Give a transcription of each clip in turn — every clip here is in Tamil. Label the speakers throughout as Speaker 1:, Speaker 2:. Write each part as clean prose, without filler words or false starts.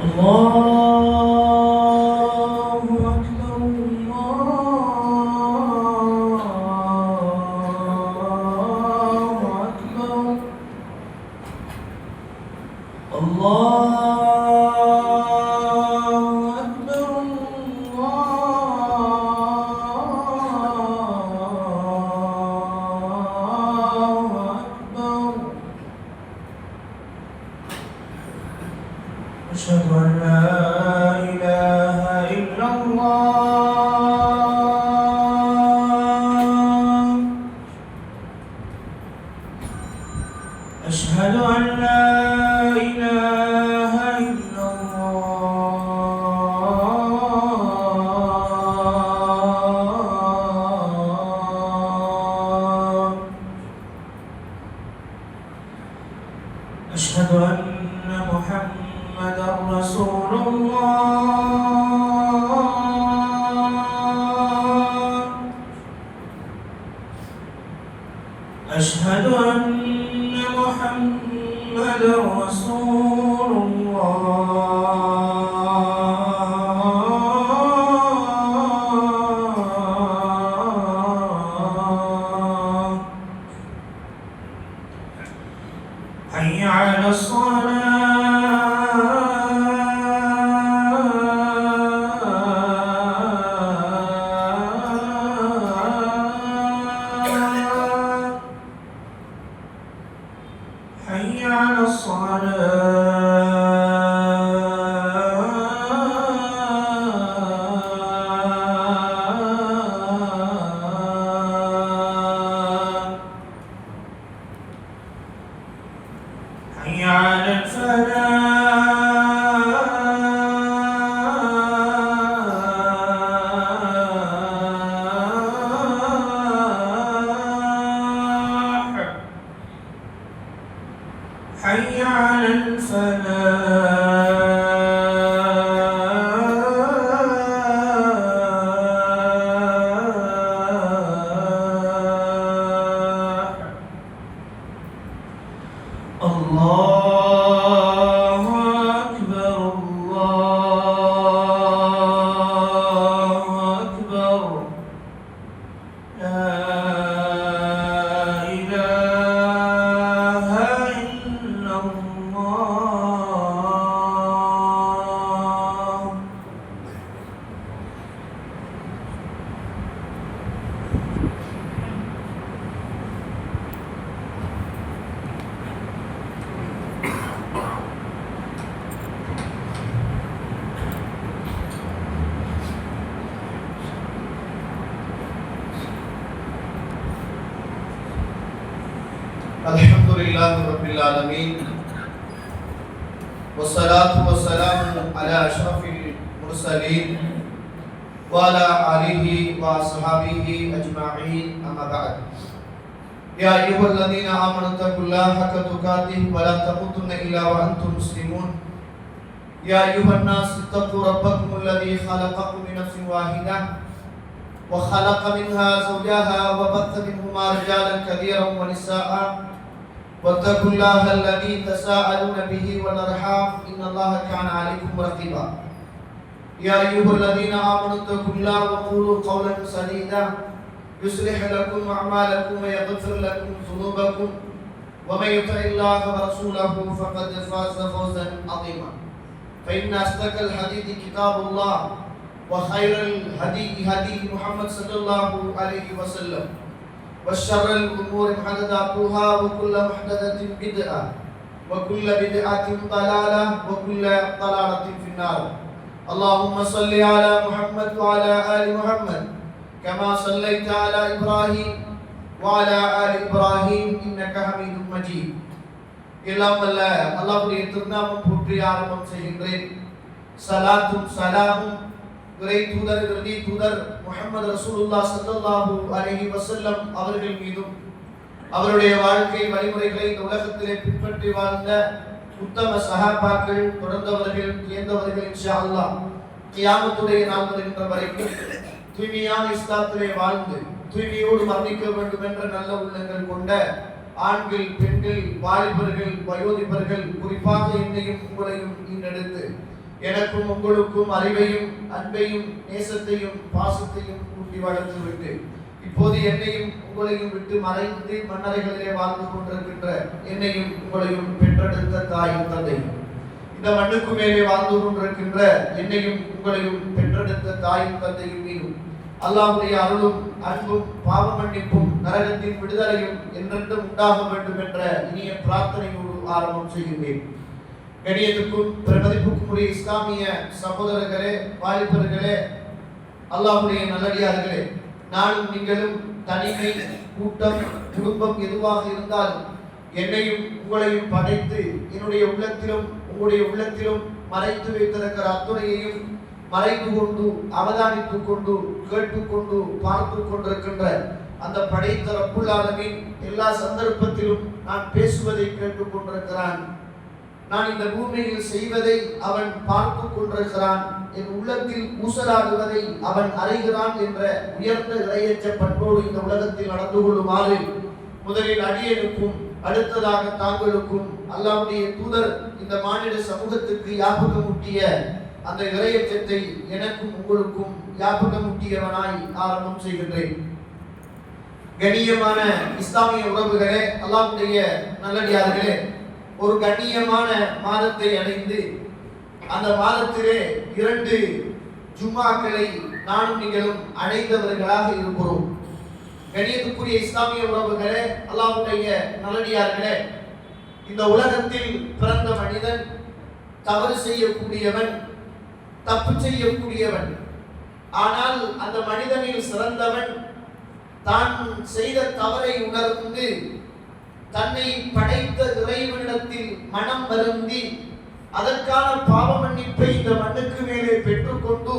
Speaker 1: الله أكبر الله أكبر أشهد أن لا إله إلا الله أشهد أن لا إله إلا الله أشهد أن محمدا رسول الله أشهد أن محمدا رسول الله حي على الصلاة حي على الصلاة حي على الفلاح حي على الفلاح الله أكبر الله أكبر لا إله إلا الله
Speaker 2: الحمد لله رب العالمين والصلاة والسلام على أشرف المرسلين وعلى آله وصحبه أجمعين أما بعد يا أيها الذين آمنوا اتقوا الله حق تقاته ولا تموتن إلا وأنتم مسلمون يا أيها الناس اتقوا ربكم الذي خلقكم من نفس واحدة وخلق منها زوجها وبث منهما رجالا كثيرا ونساء واتقوا الله الذي تساءلون به والأرحام إن الله كان عليكم رقيبا يا أيها الذين آمنوا اتقوا الله وقولوا قولا سديدا يصلح لكم أعمالكم ويغفر لكم ذنوبكم ومن يطع الله ورسوله فقد فاز فوزا عظيما فإن أصدق الحديث كتاب الله وخير الهدي هدي محمد صلى الله عليه وسلم وشر الأمور محدثاتها وكل محدثة بدعة وكل بدعة ضلالة وكل ضلالة في النار اللهم صل على محمد وعلى آل محمد كما صليت على إبراهيم وعلى آل إبراهيم إنك حميد مجيد எல்லாம் வல்ல அல்லாஹ்வுடைய திருநாமம் போற்றி ஆரம்பம் செய்கின்றேன். ஸலாத்தும் ஸலாமும் இறை தூதர் இறுதி தூதர் முஹம்மது ரசூலுல்லாஹ் ஸல்லல்லாஹு அலைஹி வஸல்லம் அவர்கள் மீதும் அவருடைய வாழ்க்கை வழிமுறைகளை இந்த உலகத்திலே பின்பற்றி வாழ்ந்த உத்தம சஹாபாக்கள் தொடர்ந்தவர்கள் இயந்தவர்கள் இன்ஷா அல்லாஹ் கியாமத்துடைய நாள் வருகின்ற வரைக்கும் தூய்மையான இஸ்லாத்திலே வாழ்ந்து தூய்மையோடு மரணிக்க வேண்டும் என்ற நல்ல உள்ளங்கள் கொண்ட ஆண்கள், பெண்கள், வாலிபர்கள், வயோதிபர்கள், குறிப்பாக என்னையும் உங்களையும் ஈண்டெடுத்து எனக்கும் உங்களுக்கும் அறிவையும் அன்பையும் நேசத்தையும் பாசத்தையும் கூட்டி வளர்த்துவிட்டு இப்போது என்னையும் உங்களையும் விட்டு மறைந்து மன்னரைகளிலே வாழ்ந்து கொண்டிருக்கின்ற என்னையும் உங்களையும் பெற்றெடுத்த தாயும் தந்தையும் இந்த மண்ணுக்கு மேலே வாழ்ந்து கொண்டிருக்கின்ற என்னையும் உங்களையும் பெற்றெடுத்த தாயும் தந்தையும் மீதும் அல்லாஹ்வுடைய அருளும் அன்பும் பாவ மன்னிப்பும் நரகத்தின் விடுதலையும் என்றென்றும் உண்டாக வேண்டும் என்ற இனிய பிரார்த்தனையோடு ஆரம்பம் செய்கின்றேன். கணியத்துக்கும் பிரமதிப்புக்கும் உரிய இஸ்லாமிய சகோதரர்களே, வாலிபர்களே, அல்லாஹ்வுடைய நல்லடியார்களே, நானும் நீங்களும் தனிமை, கூட்டம், குடும்பம் எதுவாக இருந்தாலும் என்னையும் உங்களையும் படைத்து என்னுடைய உள்ளத்திலும் உங்களுடைய உள்ளத்திலும் மறைத்து வைத்திருக்கிற அத்துணையையும் மறைத்து கொண்டு அவதானித்துக் கொண்டு கேட்டுக்கொண்டு பார்த்து கொண்டிருக்கின்ற அந்த படைத்த ரப்புல் ஆலமீன் எல்லா சந்தர்ப்பத்திலும் நான் பேசுவதை கேட்டுக் கொண்டிருக்கிறான். நான் இந்த பூமியில் செய்வதை அவன் பார்த்து கொண்டிருக்கிறான். என் உள்ளத்தில் ஊசலாடுவதை அவன் அறிகிறான் என்ற உயர்ந்த இறையற்ற பண்போடு இந்த உலகத்தில் நடந்து கொள்ளுமாறு முதலில் அடியனுக்கும் அடுத்ததாக தாங்களுக்கும் அல்லாஹ்வுடைய தூதர் இந்த மானிட சமூகத்துக்கு ஞாபகமூட்டிய அந்த இறையற்றத்தை எனக்கும் உங்களுக்கும் ஞாபகமூட்டியவனாய் ஆரம்பம் செய்கின்றேன். கண்ணியமான இஸ்லாமிய உறவுகளே, அல்லாஹ்வுடைய நல்லடியார்களே, ஒரு கண்ணியமான மாதத்தை அடைந்து அந்த மாதத்திலே 2 ஜும்மாக்களை நானும் நீங்களும் அடைந்தவர்களாக இருக்கிறோம். கண்ணியத்துக்குரிய இஸ்லாமிய உறவுகளே, அல்லாஹ்வுடைய நல்லடியார்களே, இந்த உலகத்தில் பிறந்த மனிதன் தவறு செய்யக்கூடியவன், தப்பு செய்யக்கூடியவன். ஆனால் அந்த மனிதனில் சிறந்தவன் தான் செய்த தவறை உணர்ந்து தன்னை படைத்த இறைவனிடத்தில் மனம் வருந்தி அதற்கான பாவ மன்னிப்பை இந்த மண்ணுக்கு மேலே பெற்றுக்கொண்டு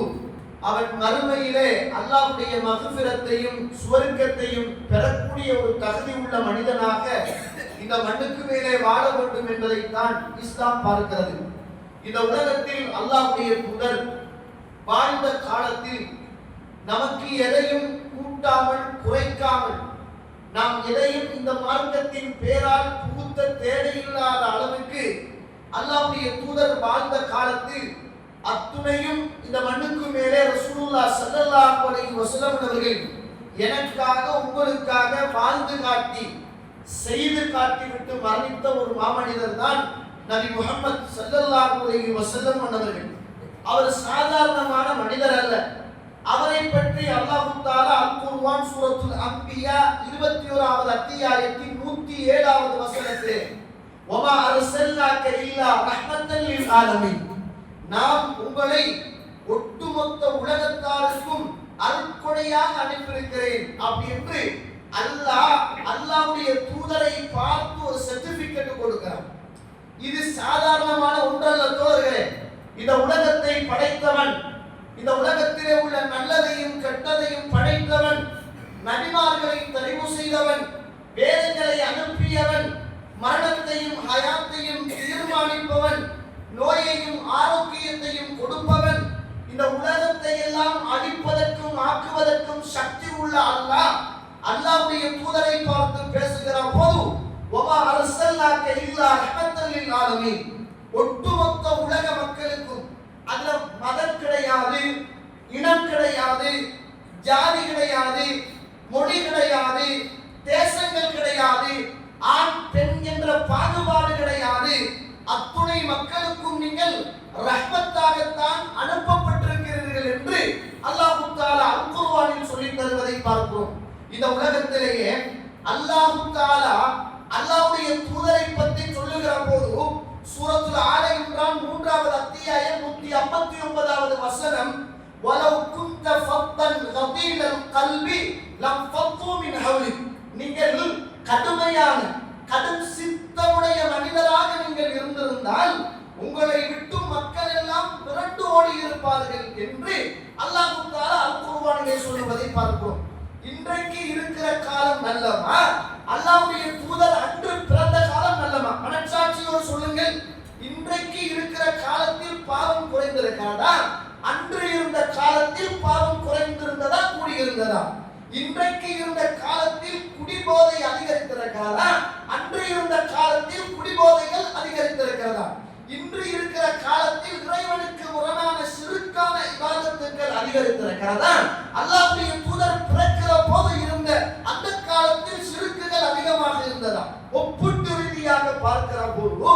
Speaker 2: அவன் மறுமையிலே அல்லாஹ்வுடைய மக்ஃபிரத்தையும் சுவர்க்கத்தையும் பெறக்கூடிய ஒரு தகுதி உள்ள மனிதனாக இந்த மண்ணுக்கு மேலே வாழ வேண்டும் என்பதைத்தான் இஸ்லாம் பார்க்கிறது. இந்த உலகத்தில் அல்லாஹ்வுடைய தூதர் வாழ்ந்த காலத்தில் நமக்கு எதையும் கூட்டாமல் குறைக்காமல் நாம் எதையும் இந்த மார்க்கத்தின் பேரால் புகுத்த தேவையில்லாத அளவுக்கு அல்லாஹ்வுடைய தூதர் வாழ்ந்த காலத்தில் அத்துணையும் இந்த மண்ணுக்கு மேலே ரசூலுல்லாஹ் ஸல்லல்லாஹு அலைஹி வஸல்லம் அவர்கள் எனக்காக உங்களுக்காக வாழ்ந்து காட்டி செய்து காட்டிவிட்டு மரணித்த ஒரு மாமனிதர் தான் நபி முஹம்மது ஸல்லல்லாஹு அலைஹி வஸல்லம் அவர்கள். அவர் சாதாரணமான மனிதர் அல்ல. அவரை பற்றி அல்லாஹ் தஆலா அல் குர்ஆன் சூரத்துல் அன்பியா 21வது அத்தியாயத்தின் 107வது வசனத்திலே வமா அர்சல்னாக இல்லா ரஹ்மத்தல் லில் ஆலமீன், நாம் உங்களை ஒட்டுமொத்த உலகத்தாருக்கும் அருட்கொடையாக அனுப்பியிருக்கிறேன் அப்படி என்று அல்லாஹ்வுடைய தூதரை பார்த்து ஒரு சர்டிபிகேட் கொடுக்கிறார். இது சாதாரணமான ஒன்றல்ல தோழர்களே. இந்த உலகத்தை படைத்தவன், இந்த உலகத்திலே உள்ள நல்லதையும் கெட்டதையும் படைத்தவன், நபிமார்களை தெரிவு செய்தவன், வேதங்களை அனுப்பியவன், மரணத்தையும் ஹயாத்தையும் தீர்மானிப்பவன், நோயையும் ஆரோக்கியத்தையும் கொடுப்பவன், இந்த உலகத்தை எல்லாம் அழிப்பதற்கும் ஆக்குவதற்கும் சக்தி உள்ள அல்லாஹ் அல்லாஹ்வுடைய தூதரை பார்த்து பேசுகிற போது வமா அர்சல்னாக இல்லா ரஹ்மத்தல் லில் ஆலமீன், ஒட்டுமொத்த உலக மக்களுக்கும். அதுல மதம் கிடையாது, இனம் கிடையாது, ஜாதி கிடையாது, மொழி கிடையாது, தேசங்கள் கிடையாது, ஆண் பெண் என்ற பாகுபாடு கிடையாது. அத்துணை மக்களுக்கும் நீங்கள் ரஹ்மத்தாகத்தான் அனுப்பப்பட்டிருக்கிறீர்கள் என்று அல்லாஹ் தஆலா அல் குர்ஆனில் சொல்லி தருவதை பார்க்கிறோம். இந்த உலகத்திலேயே அல்லாஹ் தஆலா அல்லாஹ்வுடைய தூதரை பற்றி சொல்லுகிற போது சூரத்துல் ஆல இம்ரான் 3வது அத்தியாயம் 159வது வசனம் வலவ் குன்த ஃபத்தன் கதீலல் கல்பி லம் ஃபத்து மின் ஹவ்லிக், நீங்கள் கடுமையான கடும் சித்தமுடைய மனிதராக நீங்கள் இருந்திருந்தால் உங்களை விட்டு மக்கள் எல்லாம் விரண்டு ஓடி இருப்பார்கள் என்று அல்லாஹ் தஆலா அல் குர்ஆனிலே சொல்வதை பார்க்கிறோம். இன்றைக்கு இருக்கிற காலம் நல்லமா? அல்லாஹ்வுடைய தூதர் அன்று பிறந்த காலம் நல்லமா? மனசாட்சியோடு சொல்லுங்கள். இன்றைக்கு இருக்கிற காலத்தில் பாவம் குறைந்திருக்கிறதா? அன்று இருந்த காலத்தில் பாவம் குறைந்திருந்ததா கூடியிருந்ததா? இன்றைக்கு இருந்த காலத்தில் குடிபோதை அதிகரித்திருக்கிறதா? அன்று இருந்த காலத்தில் குடிபோதைகள் அதிகரித்திருக்கிறதா? இன்று இருக்கிற காலத்தில் இறைவனுக்கு இருக்கிறதா? அல்லாஹ்வுடைய தூதர் பிறக்கிற போது இருந்த அந்த காலத்தில் சிறுக்குகள் அதிகமாக இருந்ததா? ஒப்புட்டு ரீதியாக பார்க்கிற போது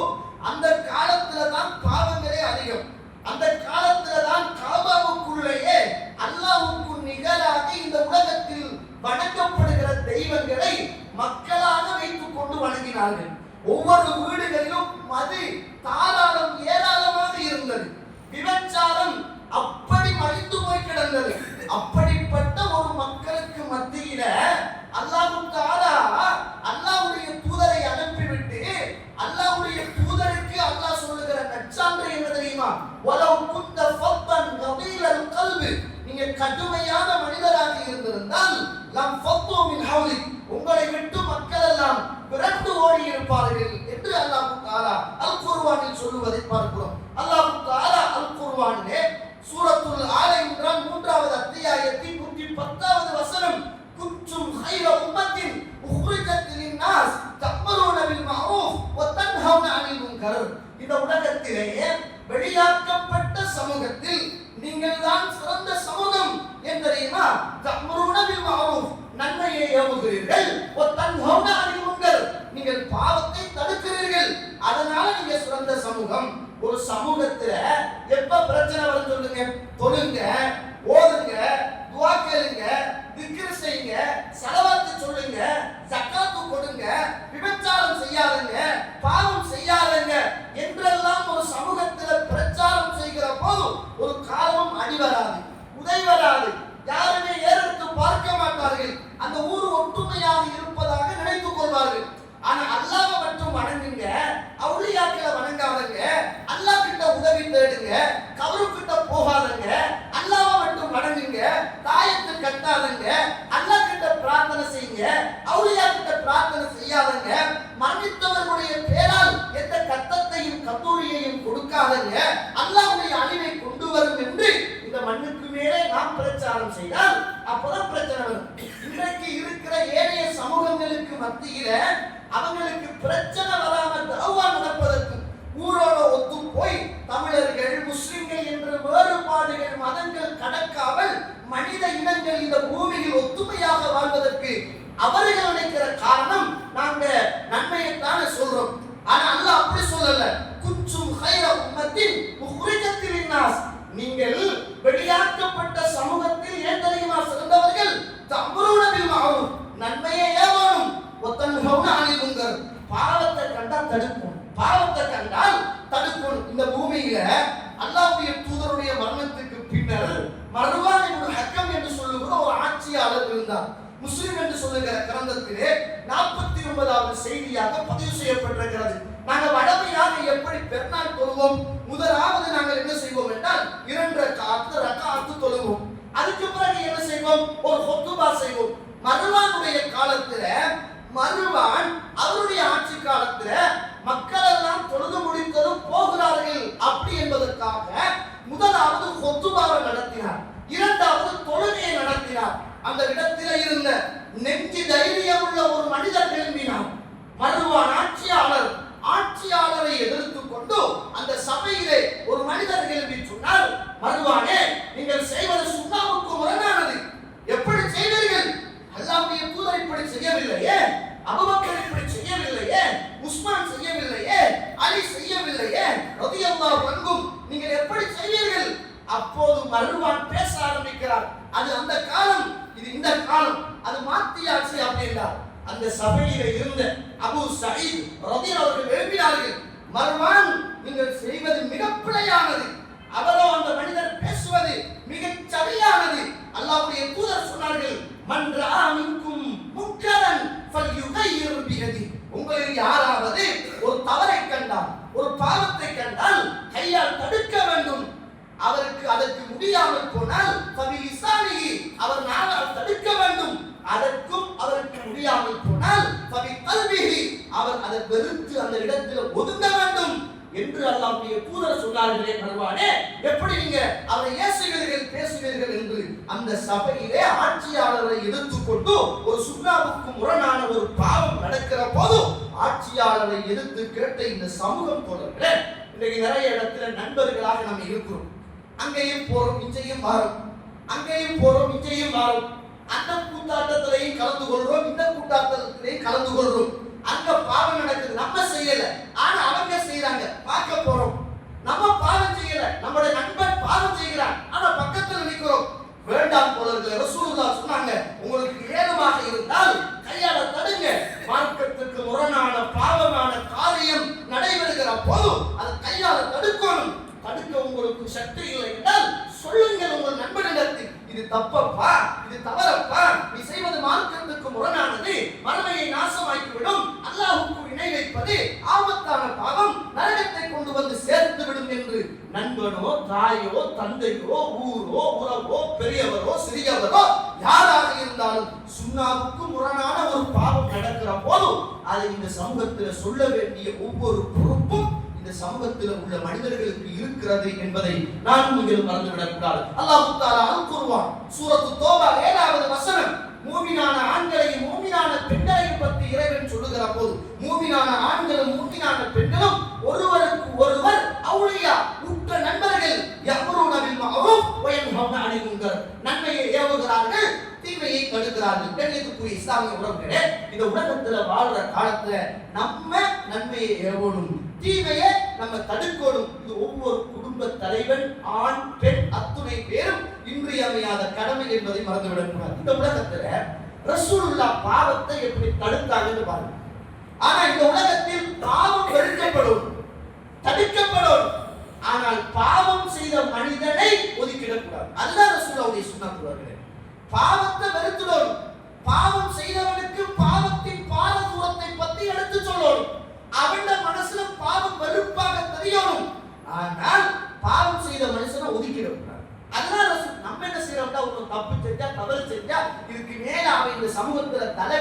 Speaker 2: அந்த காலத்துல தான் பாவங்களே அதிகம். அந்த காலத்துல தான் காபாவுக்குள்ளேயே அல்லாஹ்வுக்கு நிகராக இந்த உலகத்தில் வணங்கப்படுகிற தெய்வங்களை மக்களாக வைத்துக் கொண்டு வணங்கினார்கள். ஒவ்வொரு வீடுகளிலும் மது தாராளம் ஏராளமாக இருந்தது. விபச்சாரம் அப்படி மலிந்து போய் கிடந்தது. அப்படிப்பட்ட ஒரு மக்களுக்கு மத்தியில அல்லாஹ் தஆலா அல்லாஹ்வுடைய தூதரை அனுப்பிவிட்டு அல்லாஹ்வுடைய தூதருக்கு அல்லாஹ் சொல்லுகிற நற்சான்று என்ன தெரியுமா? வலவ் குந்த ஃபத்தன் கபீலல் கல்பி, நீங்க கடுமையான மனிதராக இருந்திருந்தால் லம் ஃபத்து மின் ஹவ்லி, உங்களை விட்டு மக்கள் எல்லாம் விரண்டு ஓடி இருப்பார்கள் என்று அல்லாஹ் தஆலா அல் குர்ஆனில் சொல்லுவதை பார்க்கிறோம். அல்லாஹ் தஆலா அல் குர்ஆனிலே சூரத்துல் ஆல இம்ரான் 3வது அத்தியாயத்தின் 110வது வசனம், குன்தும் கைர உம்மத்தின் உக்ரிஜத் லின்னாஸ் தஅமருன பில் மஅரூஃப் வ தன்ஹவுன அனில் முன்கர், இந்த உலகத்திலேயே வெளியாக்கப்பட்ட சமூகத்தில் நீங்கள் தான் சிறந்த சமூகம் என்று தெரியுமா? தஅமருன பில் மஅரூஃப், நன்மையை ஏவுகிறீர்கள், வ தன்ஹவுன அனில் முன்கர், நீங்கள் பாவத்தை தடுக்கிறீர்கள், அதனால நீங்க சிறந்த சமூகம். ஒரு சமூகத்துல எப்ப பிரச்சனை வரும் சொல்லுங்க? தொழுங்க, ஓதுங்க, துஆ கேளுங்க, திக்ர் செய்யுங்க, ஸலவாத் சொல்லுங்க, ஜகாத் கொடுங்க, விபச்சாரம் செய்யாதீங்க, பாவம் செய்யாதீங்க என்றெல்லாம் ஒரு சமூகத்துல பிரச்சாரம் செய்கிற போது ஒரு காலமும் அடி வராது, உதை வராது, யாருமே ஏறெடுத்து பார்க்க மாட்டார்கள். அந்த ஊர் ஒற்றுமையாக இருப்பதாக நினைத்துக் கொள்வார்கள். ஆனா அல்லாஹ்வை மட்டும் வணங்குங்க, அவுலியாக்களை வணங்காதங்க, அல்லாஹ் கிட்ட உதவி தேடுங்க, கபருக்கிட்ட போகாதங்க, அல்லாஹ்வை மட்டும் வணங்குங்க, தாயத்து கட்டாதங்க, அல்லாஹ் கிட்ட பிரார்த்தனை செய்யுங்க, அவுலியா கிட்ட பிரார்த்தனை செய்யாதங்க, மரணித்தவர்களுடைய பேரால் எந்த கத்தத்தையும் கத்தூரியையும் கொடுக்காதங்க, அல்லாஹ்வுடைய அழிவை கொண்டு வரும் என்று இந்த மண்ணுக்கு மேலே நாம் பிரச்சாரம் செய்தால் அப்பதான் பிரச்சனை வரும். இன்றைக்கு இருக்கிற ஏனைய சமூகங்களுக்கு மத்தியில அவங்களுக்கு பிரச்சனை வராம தௌவா நடப்பதற்கு ஊரோட ஒத்து போய் தமிழர்கள் முஸ்லிம்கள் என்ற வேறுபாடுகள் மதங்கள் கடக்காமல் மனித இனங்கள் இந்த பூமியில் ஒத்துமையாக வாழ்வதற்கு அவர்கள் நினைக்கிற காரணம் நாங்க நன்மையைத்தானே சொல்றோம். ஆனா அல்லாஹ் அப்படி சொல்லல. குன்தும் கைர உம்மத்தின் உக்ரிஜத் லின்னாஸ், நீங்கள் வெளியாக்கப்பட்ட சமூகத்தில் ஏன் தெரியுமா சிறந்தவர்கள்? தஅமருன பில் மஅரூஃப், நன்மையை ஏவணும், வ தன்ஹவுன அனில் முன்கர், பாவத்தை கண்டா தடுக்கணும், பாவத்தை கண்டால் தடுக்கணும். இந்த பூமியில அல்லாஹ்வுடைய தூதருடைய மரணத்துக்கு பின்னர் மர்வான் இப்னு ஹக்கம் என்று சொல்லுகிற ஒரு ஆட்சியாளர் இருந்தார். முஸ்லிம் என்று சொல்லுகிற கிரந்தத்திலே 49வது செய்தியாக பதிவு செய்யப்பட்டிருக்கிறது. நாங்கள் வடமையாக எப்படி பெருநாள் தொழுவோம்? முதலாவது நாங்கள் என்ன செய்வோம் என்றால் 2 ரக்காத்து தொழுவோம். அதுக்கு பிறகு என்ன செய்வோம்? ஒரு ஹுத்பா செய்வோம். மர்வானுடைய காலத்துல, மர்வான் அவருடைய ஆட்சி காலத்துல மக்கள் எல்லாம் தொழுது முடித்ததும் போகிறார்கள் அப்படி என்பதற்காக முதலாவது ஹுத்பாவை நடத்தினார், 2வது தொழுகையை நடத்தினார். அந்த இடத்தில இருந்த நெஞ்சு தைரியம் உள்ள ஒரு மனிதர் எழும்பினார். மர்வான் ஆட்சியாளரை எதிர்த்து கொண்டு அந்த சபையிலே ஒரு மனிதர் எழுப்பி சொன்னார், மர்வானே, நீங்கள் செய்வது சுன்னாவுக்கு முரணானது, எப்படி செய்வீர்கள்? அல்லாஹ்வுடைய தூதர் இப்படி செய்யவில்லையே, அபூபக்கர் இப்படி செய்யவில்லையே, உஸ்மான் செய்யவில்லையே, அலி செய்யவில்லையே, ரலியல்லாஹு அன்ஹும், நீங்கள் எப்படி செய்வீர்கள்? அப்போது மர்வான் பேச ஆரம்பிக்கிறார். அது அந்த காலம், இது இந்த காலம், அது மாத்தியாச்சு அப்படின்றார். அந்த சபையில இருந்த அபூ சயீத் ரலியல்லாஹு அவர்கள் எழுப்பினார்கள், மர்வான், நீங்கள் செய்வது மிக பிழையானது, அவரோ அந்த மனிதர் பேசுவது மிகச் சரியானது. அல்லாஹ்வுடைய தூதர் சொன்னார்கள், மன் ரஆ மின்கும் முன்கரன் ஃபல்யுகையிர் பியதி, உங்களில் யாராவது ஒரு தவறை கண்டால், ஒரு பாவத்தை கண்டால் கையால் தடுக்க வேண்டும். அவருக்கு அதற்கு முடியாமல் போனால் ஃபபிலிசானிஹி, அவர் நாவால் தடுக்க வேண்டும். அதற்கும் அவருக்கு முடியாமல் போனால் ஃபபிகல்பிஹி, அவர் அதை வெறுத்து அந்த இடத்தில் ஒதுங்க வேண்டும் என்று அல்லாஹ்வுடைய தூதர் சொன்னார்களே. மர்வானே, எப்படி நீங்க அவரை ஏசுகிறீர்கள், பேசுகிறீர்கள் என்று அந்த சபையிலே ஆட்சியாளரை எதிர்த்துக் கொண்டு ஒரு சுன்னாவுக்கு முரணான ஒரு பாவம் நடக்கிற போது ஆட்சியாளரை எதிர்த்து கேட்ட இந்த சமூகம் தோழர்களே, இன்றைக்கு நிறைய இடத்துல நண்பர்களாக நம்ம இருக்கிறோம். அங்கேயும் போறோம், இங்கேயும் மாறும். அங்கேயும் போறோம், இங்கேயும் வரோம். அந்த கூட்டாட்டத்திலையும் கலந்து கொள்றோம், இந்த கூட்டாட்டத்திலையும் கலந்து கொள்றோம். அங்க பாவம் நடக்குது, நம்ம செய்யல, ஆனா அவங்க செய்யறாங்க, பார்க்க போறோம். நம்ம பாவம் செய்யல, நம்முடைய நண்பன் பாவம் செய்கிறான், ஆனா பக்கத்துல நிக்கிறோம். வேண்டாம் தோழர்களே, ரசூலுல்லாஹ் சொன்னாங்க, உங்களுக்கு ஏதுமாக இருந்தால் கையால தடுங்க. மார்க்கத்துக்கு முரணான பாவமான காரியம் நடைபெறுகிற போது அதை கையால தடுக்கணும். தடுக்க உங்களுக்கு சக்தி இல்லை என்றால் சொல்லுங்கள் உங்கள் நண்பனிடத்தில், இது தப்பப்பா, இது தவறப்பா, நீ செய்வது மார்க்கத்துக்கு முரணானது, மறுமையை நாசமாக்கிவிடும், அல்லாஹ்வுக்கு இணை வைப்பது ஆபத்தான பாவம், நரகத்தை கொண்டு வந்து சேர்த்து விடும் என்று நண்பனோ தாயோ தந்தையோ ஊரோ உறவோ பெரியவரோ சிறியவரோ யாராக இருந்தாலும் சுன்னாவுக்கு முரணான ஒரு பாவம் நடக்கிற போது அதை இந்த சமூகத்தில் சொல்ல வேண்டிய ஒவ்வொரு பொறுப்பும் இந்த சமூகத்தில் உள்ள மனிதர்களுக்கு இருக்கிறது என்பதை நான் நீங்கள் மறந்துவிடக் கூடாது. அல்லாஹ் தஆலா அல்-குர்ஆன் சூரத்து தௌபா 7வது வசனம், மூமினான ஆண்களையும் மூமினான பெண்களையும் பற்றி இறைவன் சொல்லுகிற போது, மூமினான ஆண்களும் மூமினான பெண்களும் ஒருவருக்கு ஒருவர் அவுலியா, உற்ற நண்பர்கள், யஅ்முருன பில் மஅரூஃப் வ யன்ஹவுன அனில் முன்கர், நன்மையை ஏவுகிறார்கள், தீமையை தடுக்கிறார்கள். கண்ணியத்துக்குரிய இஸ்லாமிய உறவுகளே, இந்த உலகத்துல வாழ்ற காலத்துல நம்ம நன்மையை ஏவணும், தீமையை நம்ம தடுக்கணும். இது ஒவ்வொரு குடும்ப தலைவன், ஆண் பெண் அத்துணை பேரும் இன்றியமையாத கடமை என்பதை மறந்துவிடக் கூடாது. இந்த உலகத்துல ரசூலுல்லாஹ் பாவத்தை எப்படி தடுத்தாங்கன்னு பாருங்க. ஆனா இந்த உலகத்தில் பாவம் வெறுக்கப்படும், தடுக்கப்படும், ஆனால் பாவம் செய்த மனிதனை ஒதுக்கிடக்கூடாது. அதுதான் ரசூலுல்லாஹ்வுடைய சுன்னத். பாவத்தை வெறுத்துடணும், பாவம் செய்தவனுக்கு பாவத்தின் பாரதூரத்தை பற்றி எடுத்து சொல்லணும், அவன் மனசுல பாவம் வெறுப்பாக தெரியணும். ஆனால் பாவம் செய்த மனுஷனை ஒதுக்கிடக்கூடாது. அதனால நம்ம என்ன செய்யறோம்னா, ஒரு தப்பு செஞ்சா தவறு செஞ்சா இதுக்கு மேல அவன் இந்த சமூகத்துல தலை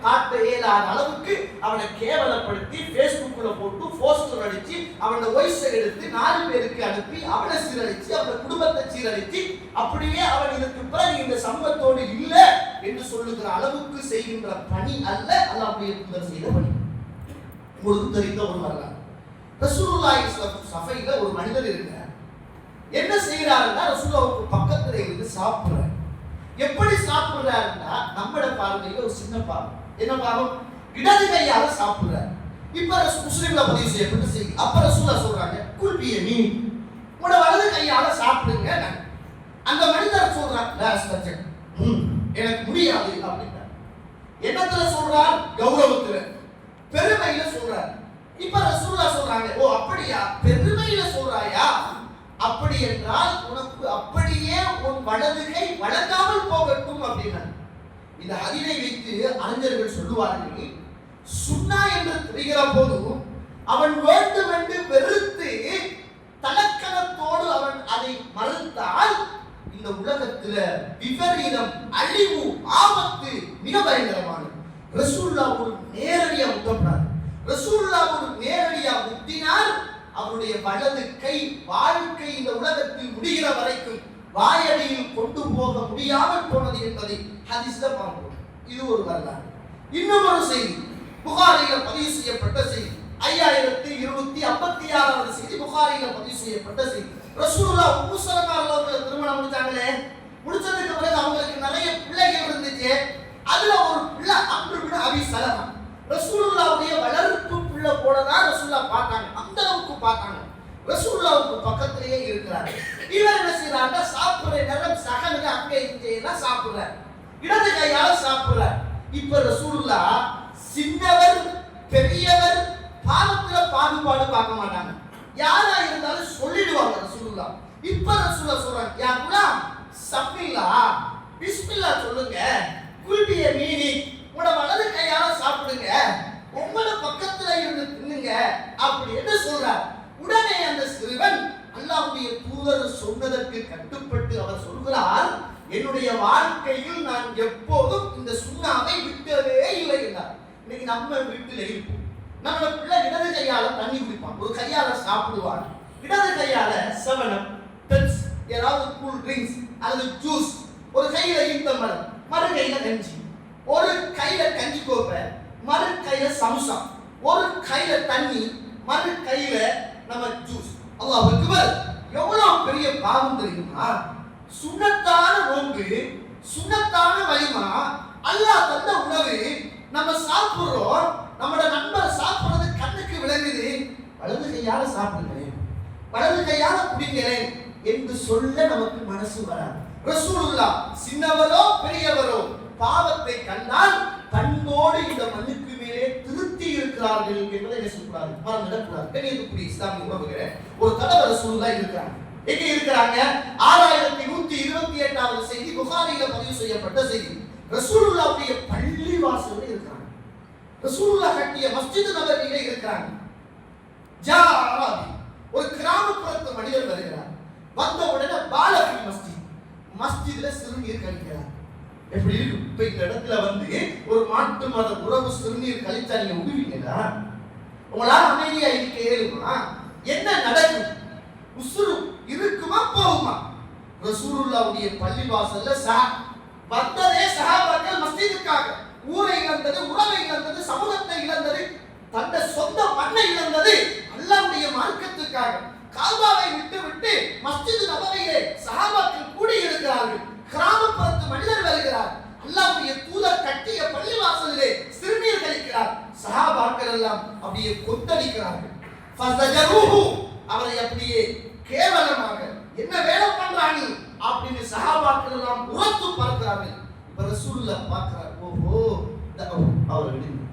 Speaker 2: காட்ட இயலாத அளவுக்கு அவனை கேவலப்படுத்தி பேஸ்புக்ல போட்டு போஸ்டர் அடிச்சு அவனோட வாய்ஸை எடுத்து 4 பேருக்கு அனுப்பி அவனை சீரழிச்சு அவனோட குடும்பத்தை சீரழிச்சு அப்படியே அவன் இதுக்கு பிறகு இந்த சமூகத்தோடு இல்ல என்று சொல்லுகிற அளவுக்கு செய்கின்ற பணி அல்ல அல்லாஹ்வுடைய தூதர் செய்த பணி. உங்களுக்கு தெரிந்த ஒரு வரலாறு, ரசூலுல்லாஹி சஃபைல ஒரு மனிதர் இருக்கிறார். என்ன செய்யறாருன்னா, ரசூலுல்லாஹ்வுக்கு பக்கத்துல இருந்து சாப்பிடுறார். எப்படி சாப்பிடுறாருன்னா, நம்மட பார்வையில ஒரு சின்ன பாவம். என்ன பாவம்? இடது கையால சாப்பிடுறார். இப்ப முஸ்லிம்ல பதிவு செய்யப்பட்ட செய்தி. அப்ப ரசூலுல்லாஹ் சொல்றாங்க, குல் பியமீன், உங்களோட வலது கையால சாப்பிடுங்க. அந்த மனிதர் சொல்றார், லா அஸ்தஜிப், எனக்கு முடியாது அப்படின்றார். என்னத்துல சொல்றார்? கௌரவத்துல, பெருமையில சொல்றார். இப்ப ரசூலுல்லாஹ் சொல்றாங்க, ஓ அப்படியா, பெருமையில சொல்றாயா? அப்படி என்றால் உனக்கு அப்படியே உன் வலது கை வழங்காமல் போகட்டும் அப்படின்னா. இந்த ஹதீஸை வைத்து அறிஞர்கள் சொல்லுவார்கள், சுன்னா என்று தெரிகிற போதும் அவன் வேண்டும் என்று வெறுத்து தலக்கணத்தோடு அவன் அதை மறுத்தால் இந்த உலகத்துல விபரீதம், அழிவு, ஆபத்து மிக பயங்கரமானது. ரசூலுல்லாஹ் ஒரு நேரடியா முத்தப்படார். ரசூலுல்லாஹ் ஒரு நேரடியா முத்தினார். அவருடைய வலது கை வாழ்க்கை இந்த உலகத்தில் முடிகிற வரைக்கும் வாயடியில் கொண்டு போக முடியாமல் போனது என்பதை ஹதீஸ்ல பார்க்கிறோம். இது ஒரு வரலாறு. இன்னும் ஒரு செய்தி, புகாரில பதிவு செய்யப்பட்ட செய்தி, 5256வது செய்தி, புகாரில பதிவு செய்யப்பட்ட செய்தி. ரசூலுல்லாஹ் உம்மு ஸலமா அவர்கள் திருமணம் முடிச்சாங்களே, முடிச்சதுக்கு பிறகு அவங்களுக்கு நிறைய பிள்ளைகள் இருந்துச்சு. அதுல ஒரு பிள்ளை அம்ரு பின் அபி ஸலமா, ரசூலுல்லாஹ்வுடைய வளர்ப்பு பிள்ளை போலதான் ரசூலுல்லாஹ் பார்த்தாங்க, அந்த அளவுக்கு பார்த்தாங்க. ரசூலுல்லாஹ்வுக்கு பக்கத்திலேயே இருக்கிறார். இவர் என்ன செய்யறாங்க, சாப்பிடுற நேரம் சகனுங்க அங்கே இங்கேயெல்லாம் சாப்பிடுறார், இடது கையால சாப்பிடுறார். இப்ப ரசூலுல்லாஹ் சின்னவர் பெரியவர் பாவத்துல பாகுபாடு பார்க்க மாட்டாங்க, யாரா இருந்தாலும் சொல்லிடுவாங்க ரசூலுல்லாஹ். இப்ப ரசூலுல்லாஹ் சொல்றாங்க, யா குலாம் சப்பில்லா, பிஸ்மில்லாஹ் சொல்லுங்க, குல்பிய மீனி, உங்களோட வலது கையால சாப்பிடுங்க, உங்களோட பக்கத்துல இருந்து தின்னுங்க அப்படி என்று சொல்றார். உடனே அந்த சிறுவன் அல்லாஹ்வுடைய தூதர் சொன்னதற்கு கட்டுப்பட்டு அவர் சொல்கிறார், என்னுடைய வாழ்க்கையில் நான் எப்போதும் இந்த சுண்ணாவை விட்டதே இல்லை என்றார். இன்னைக்கு நம்ம வீட்டில் இருப்போம், நம்ம பிள்ளை இடது கையால தண்ணி குடிப்பான், ஒரு கையால சாப்பிடுவான், இடது கையால செவனப், பெப்ஸ், ஏதாவது கூல் ட்ரிங்க்ஸ் அல்லது ஜூஸ், ஒரு கையில ஈந்தம்பழம், மறு கையில கஞ்சி, ஒரு கையில கஞ்சி கோப்பை, மறு கையில சம்சா, ஒரு கையில தண்ணி, மறு கையில நம்ம ஜூஸ். அல்லாஹ் அக்பர்! எவ்வளவு பெரிய பாவம் தெரியுமா? சுன்னத்தான நோன்பு, சுன்னத்தான வலிமா, அல்லாஹ் தந்த உணவு, நம்ம சாப்பிடுறோம், நம்மட நண்பர் சாப்பிடுறது கண்ணுக்கு விளங்குது, வலது கையால சாப்பிடுகிறேன், வலது கையால குடிக்கிறேன் என்று சொல்ல நமக்கு மனசு வராது. ரசூலுல்லாஹ் சின்னவரோ பெரியவரோ பாவத்தை கண்டால் பண்போடு இந்த மண்ணுக்கு மேலே திருத்தி இருக்கிறார்கள் என்பதை என்ன சொல்லக்கூடாது, மறந்துடக்கூடாது. கண்ணியத்துக்குரிய இஸ்லாமிய உறவுகளே, ஒரு தடவை ரசூலுல்லாஹ் இருக்கிறாங்க. எங்க இருக்கிறாங்க? 6128வது செய்தி புகாரியில பதிவு செய்யப்பட்ட செய்தி. ரசூலுல்லாஹ்வுடைய பள்ளி வாசல்ல இருக்கிறாங்க. ரசூலுல்லாஹ் கட்டிய மஸ்ஜித் நபவியில இருக்கிறாங்க. ஜாராபி, ஒரு கிராமப்புறத்து மனிதர் வருகிறார். வந்த உடனே பாலகி மஸ்ஜித்ல சிறுநீர் கழிக்கிறார். எப்படி இருக்கு? இப்ப இந்த இடத்துல ஒரு மாட்டு மத உறவு சிறுநீர் கழிச்சா நீங்க விடுவீங்களா? உங்களால அமைதியா இருக்க இயலுமா? என்ன நடக்கும்? உசுரு இருக்குமா போகுமா? ரசூலுல்லாஹ்வுடைய பள்ளிவாசல்ல வந்ததே சஹாபாக்கள் மஸ்ஜிதுக்காக. ஊரை இழந்தது, உறவை இழந்தது, சமூகத்தை இழந்தது, தந்த சொந்த மண்ணை இழந்தது அல்லாஹ்வுடைய மார்க்கத்துக்காக. காபாவை விட்டு மஸ்ஜித் நபவியிலே சஹாபாக்கள் கூடி இருக்கிறார்கள். கிராமப்புறத்து மனிதர் வருகிறார். அல்லாஹ்வுடைய தூதர் கட்டிய பள்ளிவாசலிலே சிறுநீர் கழிக்கிறார். சஹாபாக்கள் எல்லாம் அப்படியே கொந்தளிக்கிறார்கள். ஃபஸஜருஹு, அவரை அப்படியே கேவலமாக என்ன வேலை பண்றானி அப்படின்னு சஹாபாக்கள் எல்லாம் உரத்து பார்க்கிறார்கள். இப்ப ரசூலுல்லாஹ் பார்க்கிறார், ஓஹோ அவரை விடுங்க,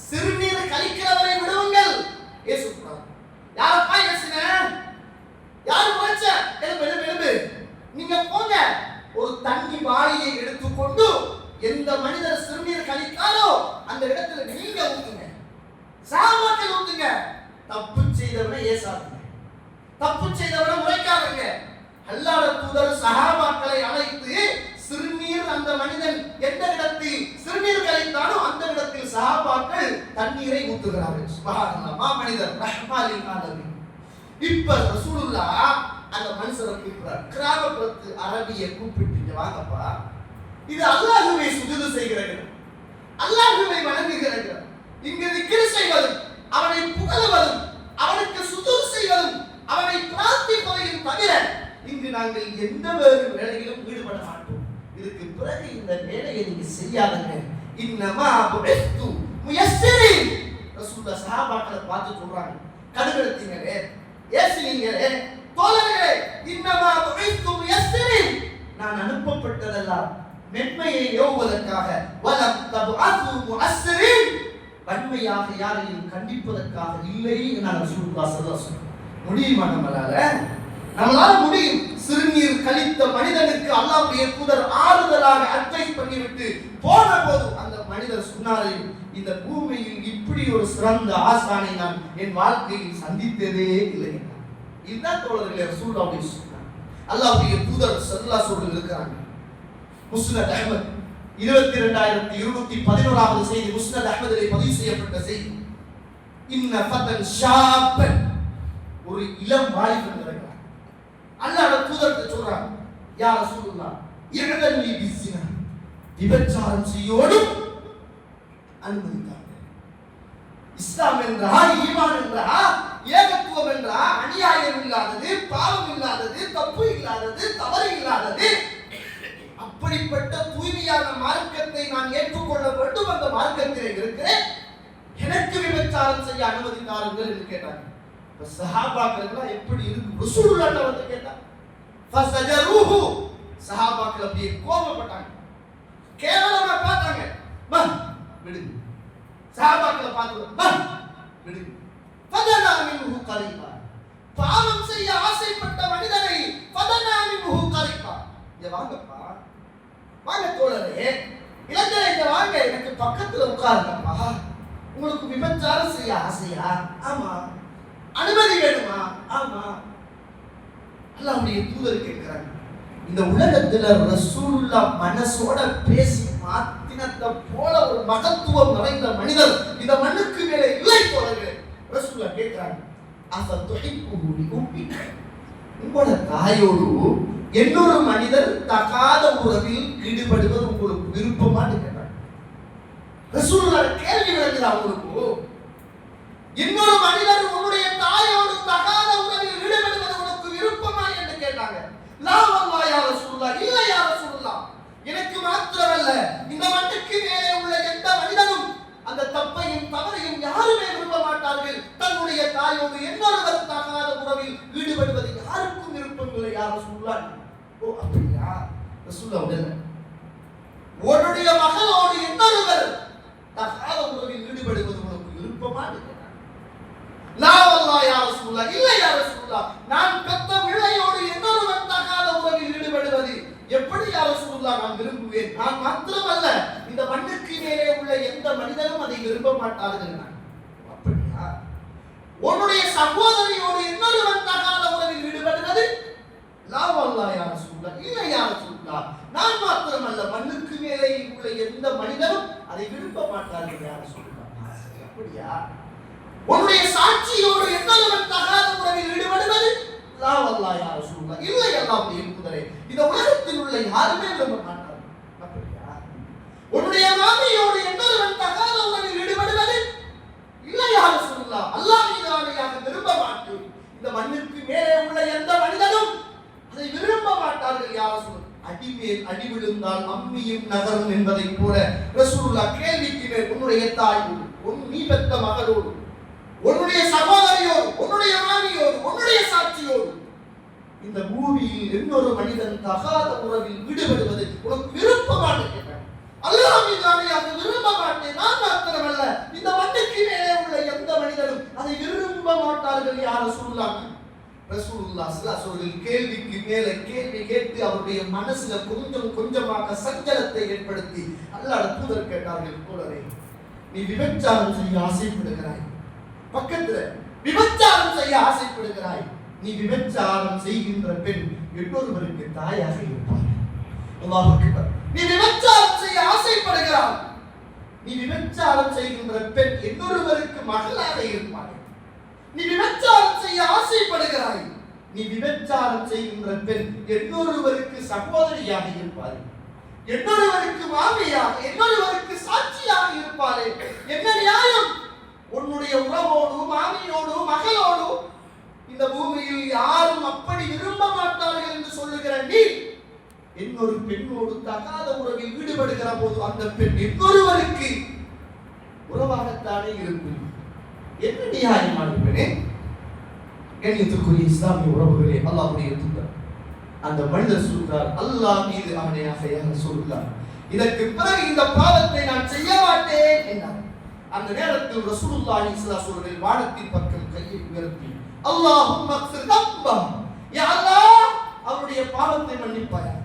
Speaker 2: சிறுநீர் கழிக்கிறவரை விடுங்கள். ஏசுகிறார், யாரப்பா ஏசுன? யாரு போச்ச? எழுந்து நீங்க போங்க. ஒரு தண்ணி வாளியை எடுத்துக்கொண்டு எந்த மனிதர் சிறுநீர் கழித்தாரோ அந்த இடத்துல நீங்க ஊத்துங்க, சஹாபாக்கள் ஊத்துங்க. தப்பு செய்தவனை ஏசாதுங்க, தப்பு செய்தவனை முறைக்காதுங்க. அல்லாஹ்வுடைய தூதர் சஹாபாக்களை அழைத்து சிறுநீர் அந்த மனிதன் எந்த இடத்தில் சிறுநீர் கழித்தானோ அந்த இடத்தில் சஹாபாக்கள் தண்ணீரை ஊத்துகிறார்கள். சுப்ஹானல்லாஹ், மாமனிதர் ரஹ்மாலில் ஆலமீன். இப்ப ரசூலுல்லாஹ் அந்த மனுஷரை கூப்பிடுறார். கிராமப்புறத்து அரபியை கூப்பிட்டு, வாங்கப்பா, இது அல்லாஹ்வை சுஜூது செய்கிற இடம், அல்லாஹ்வை வணங்குகிற இடம். இங்கு திக்ர் செய்வதும் அவனை புகழுவதும் அவனுக்கு சுஜூது செய்வதும் அவனை பிரார்த்திப்பதையும் தவிர இங்கு நாங்கள் எந்த வேறு வேலையிலும் ஈடுபட மாட்டோம். இதுக்கு பிறகு இந்த வேலையை நீங்க செய்யாதீங்க. இன்னமா புஇஸ்து முயஸ்ஸிரின். ரசூலுல்லாஹ் சஹாபாக்களை பார்த்து சொல்றாங்க, கடுகடுத்தீங்களே, ஏசுனீங்களே, தோழர்களே, இன்னமா புஇஸ்து முயஸ்ஸிரின், நான் அனுப்பப்பட்டதெல்லாம் மென்மையை ஏவுவதற்காக. வலம் தபஅது முஅஸ்ஸிரின், வன்மையாக யாரையும் கண்டிப்பதற்காக இல்லை என ரசூலுல்லாஹ் ஸல்லல்லாஹு அலைஹி வஸல்லம். முடியுமா நம்மளால முடியும். சிறுநீர் கழித்த மனிதனுக்கு அல்லாஹ்வுடைய தூதர் ஆறுதலாக அட்வைஸ் பண்ணிவிட்டு போன போது அந்த மனிதர் சொன்னாரே, இந்த பூமியில் இப்படி ஒரு சிறந்த ஆசானை நான் என் வாழ்க்கையில் சந்தித்ததே இல்லை. இதுதான் தோழர்களே ரசூலுல்லாஹ் சொன்னார். அல்லாஹ்வுடைய தூதர் ஸல்லல்லாஹு அலைஹி வஸல்லம் இருக்கிறாங்க. முஸ்னத் அஹ்மத் 22211வது செய்தி, முஸ்னத் அஹ்மதிலே பதிவு செய்யப்பட்ட செய்தி. இன்ன ஃபதன் ஷாபன், ஒரு இளம் வாலிபன் இருக்கிறார். அல்லாஹ்வுடைய தூதர் சொல்றாங்க, யா ரசூலுல்லாஹ் இஹ்தல்லி பிஸ்ஸினா, விபச்சாரம் செய்யோடும் அனுமதித்தாங்க. இஸ்லாம் என்றால், ஈமான் என்றால், ஏகத்துவம் என்றால் அநியாயம் இல்லாதது, பாவம் இல்லாதது, தப்பு இல்லாதது, தவறு இல்லாதது. அப்படிப்பட்ட தூய்மையான மார்க்கத்தை நான் ஏற்றுக்கொள்ள வேண்டும். அந்த மார்க்கத்திலே இருக்கிறேன், எனக்கு விபச்சாரம் செய்ய அனுமதித்தார்கள் என்று கேட்டாங்க. சஹாபாக்கள் எப்படி இருக்கு? ரசூலுல்லாஹ் வந்து கேட்டாங்க. ஃபஸஜருஹு, சஹாபாக்கள் அப்படியே கோபப்பட்டாங்க, கேவலமா பார்த்தாங்க. விடுங்க. சஹாபாக்களை பார்த்து விடுங்க. ஃபதனா மின்ஹு கரீபா, பாவம் செய்ய ஆசைப்பட்ட மனிதனை ஃபதனா மின்ஹு கரீபா, இங்க வாங்கப்பா, வாங்க தோழரே, இளைஞரே இங்க வாங்க, எனக்கு பக்கத்துல உட்காருங்கப்பா. உங்களுக்கு விபச்சாரம் செய்ய ஆசையா? ஆமா. அனுமதி வேணுமா? ஆமா. அல்லாஹ்வுடைய தூதர் கேட்கிறாங்க. இந்த உலகத்துல ரசூலுல்லாஹ் மனசோட பேசி மாத்தினத போல ஒரு மகத்துவம் நிறைந்த மனிதர் இந்த மண்ணுக்கு மேலே இல்லை தோழர்களே. ரசூலுல்லாஹ் கேட்கிறாங்க, அஃப துஹிப்புஹு லிஉம்மிக, உங்களோட தாயோடு இன்னொரு மனிதர் தகாத உறவில் ஈடுபடுவது உங்களுக்கு விருப்பமான்னு கேட்டாங்க. ரசூலுல்லாஹ் கேள்வி விளங்குதா உங்களுக்கு? இன்னொரு மனிதர் உன்னுடைய தாயோடு தகாத உறவில் ஈடுபடுவது உனக்கு விருப்பமா என்று கேட்டாங்க. லா வல்லாஹ் யா ரசூலுல்லாஹ், இல்ல யா ரசூலுல்லாஹ், எனக்கு மாத்திரமல்ல இந்த மண்ணுக்கு மேலே உள்ள எந்த மனிதனும் அந்த தப்பையும் தவறையும் யாருமே விரும்ப மாட்டார்கள். தன்னுடைய தாயோடு இன்னொருவர் தகாத உறவில் ஈடுபடுவது யாருக்கும் விருப்பமில்லை யா ரசூலுல்லாஹ். ஓ அப்படியா ரசூலுல்லாஹ்? உடனே உன்னுடைய மகளோடு இன்னொருவர் தகாத உறவில் ஈடுபடுவது உனக்கு விருப்பமா? லா வல்லாஹ் யா ரசூலுல்லாஹ், இல்ல யா ரசூலுல்லாஹ், நான் பெற்ற பிள்ளையோடு இன்னொருவர் தகாத உறவில் ஈடுபடுவது எப்படி யா ரசூலுல்லாஹ் நான் விரும்புவேன். நான் மாத்திரமல்ல இந்த மண்ணுக்கு மேலே உள்ள எந்த மனிதனும் அதை விரும்ப மாட்டார்கள். அப்படியா? உன்னுடைய சகோதரியோடு இன்னொருவர் தகாத உறவில் ஈடுபடுவது லா வல்லாஹ் யா ரசூலுல்லாஹ், இல்ல யா ரசூலுல்லாஹ், நான் மாத்திரமல்ல மண்ணுக்கு மேலே உள்ள எந்த மனிதனும் அதை விரும்ப மாட்டார்கள் யா ரசூலுல்லாஹ். அப்படியா? உன்னுடைய சாட்சியோடு இன்னொருவர் தகாத உறவில் ஈடுபடுவது லா வல்லாஹ் யா ரசூலுல்லாஹ், இல்லை அல்லாஹ்வுடைய தூதரே, இந்த உலகத்தில் உள்ள யாருமே விரும்ப மாட்டார்கள். அப்படியா? உன்னுடைய மாமியோடு இன்னொருவர் தகாத உறவில் ஈடுபடுவது இல்லை யா ரசூலுல்லாஹ், அல்லாஹ் மீது ஆணையாக விரும்ப மாட்டேன். இந்த மண்ணுக்கு மேலே உள்ள எந்த மனிதனும் அதை விரும்ப மாட்டார்கள் யா ரசூலுல்லாஹ். அடிமேல் அடி விழுந்தால் அம்மியும் நகரும் என்பதை போல ரசூலுல்லாஹ் கேள்விக்கு மேல் உன்னுடைய தாயோடு, நீ பெற்ற மகளோடு, உன்னுடைய சகோதரியோடு, உன்னுடைய மாமியோடு, உன்னுடைய சாட்சியோடு இந்த பூமியில் இன்னொரு மனிதன் தகாத உறவில் ஈடுபடுவது உனக்கு விருப்பமானு கேட்டார். அல்லாஹ் மீது ஆணையாக விரும்ப மாட்டேன். நான் மாத்திரமல்ல இந்த மண்ணுக்கு மேலே உள்ள எந்த மனிதனும் அதை விரும்ப மாட்டார்கள் யா ரசூலுல்லாஹ். ரசூலுல்லாஹ் ஸல்லல்லாஹு அலைஹி வஸல்லம் கேள்விக்கு மேலே கேள்வி கேட்டு அவருடைய மனசுல கொஞ்சம் கொஞ்சமாக சஞ்சலத்தை ஏற்படுத்தி அல்லாஹ்வுடைய தூதர் கேட்டார்கள், தோழரே, நீ விபச்சாரம் செய்ய ஆசைப்படுகிறாய், பக்கத்துல விபச்சாரம் செய்ய ஆசைப்படுகிறாய், நீ விபச்சாரம் செய்கின்ற பெண் இன்னொருவருக்கு தாயாக இருப்பாள். அல்லாஹ் அக்பர். நீ விபச்சாரம் செய்ய ஆசைப்படுகிறாய், நீ விபச்சாரம் செய்கின்ற பெண் இன்னொருவருக்கு மகளாக இருப்பாள். நீ விபச்சாரம் செய்ய ஆசைப்படுகிறாய், நீ விபச்சாரம் செய்கின்ற பெண் இன்னொருவருக்கு சகோதரியாக இருப்பாள், இன்னொருவருக்கு மாமியாக, இன்னொருவருக்கு சாட்சியாக இருப்பாளே. என்ன நியாயம்? உன்னுடைய உறவோடு, மாமியோடு, மகளோடு இந்த பூமியில் யாரும் அப்படி விரும்ப மாட்டார்கள் என்று சொல்லுகிற நீ இன்னொரு பெண்ணோடு தகாத உறவில் ஈடுபடுகிற போது அந்த பெண் இன்னொருவருக்கு உறவாகத்தானே இருக்கும். என்ன நியாயமான பெண்ணே? கண்ணியத்திற்குரிய இஸ்லாமிய உறவுகளே, அல்லாஹ்வுடைய தூதர் அந்த மனிதர் சொல்கிறார், அல்லாஹ் மீது ஆணையாக யா ரசூலுல்லாஹ், இதற்கு பிறகு இந்த பாவத்தை நான் செய்ய மாட்டேன் என்றார். அந்த நேரத்தில் ரசூலுல்லாஹி ஸல்லல்லாஹு அலைஹி வஸல்லம் வானத்தின் பக்கம் கையை உயர்த்தி அல்லாஹும்ம க்ஃபிர் தம்பா, யா அல்லாஹ் அவருடைய பாவத்தை மன்னிப்பாயாக,